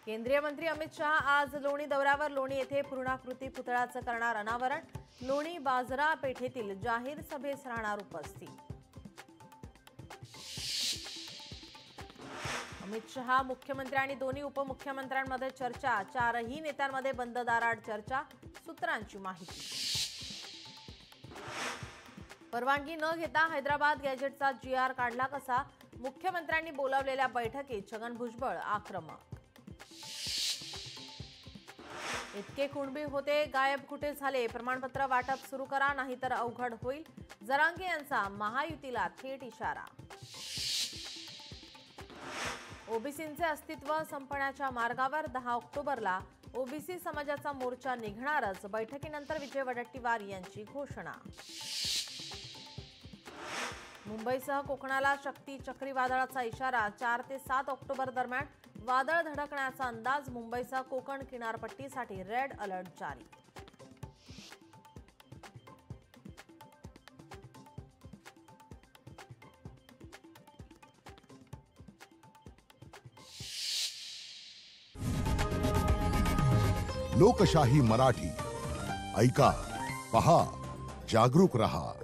केंद्रीय मंत्री अमित शाह आज लोणी दौऱ्यावर. लोणी येथे पूर्णाकृती पुतळ्याचं करणार अनावरण. लोणी बाजारा पेठेतील जाहीर सभेस राहणार उपस्थित. अमित शहा, मुख्यमंत्री आणि दोन्ही उपमुख्यमंत्र्यांमध्ये चर्चा. चारही नेत्यांमध्ये बंद दाराआड चर्चा. सूत्रांची माहिती. परवानगी न घेता हैदराबाद गॅजेटचा GR काढला कसा? मुख्यमंत्र्यांनी बोलावलेल्या बैठकीत छगन भुजबळ आक्रमक. इतके कुणबी होते, गायब कुठे झाले? प्रमाणपत्र वाटप सुरू करा, नाहीतर अवघड होईल. जरांगे यांचा महायुतीला थेट इशारा. ओबीसींचे अस्तित्व संपण्याच्या मार्गावर. 10 ऑक्टोबरला ओबीसी समाजाचा मोर्चा निघणारच. बैठकीनंतर विजय वडेट्टीवार यांची घोषणा. मुंबईसह कोकणाला शक्ती चक्रीवादळाचा इशारा. 4 ते 7 ऑक्टोबर दरम्यान वादळ धडकण्याचा अंदाज. मुंबईसह कोकण किनारपट्टीसाठी रेड अलर्ट जारी. लोकशाही मराठी ऐका, पहा, जागरूक रहा.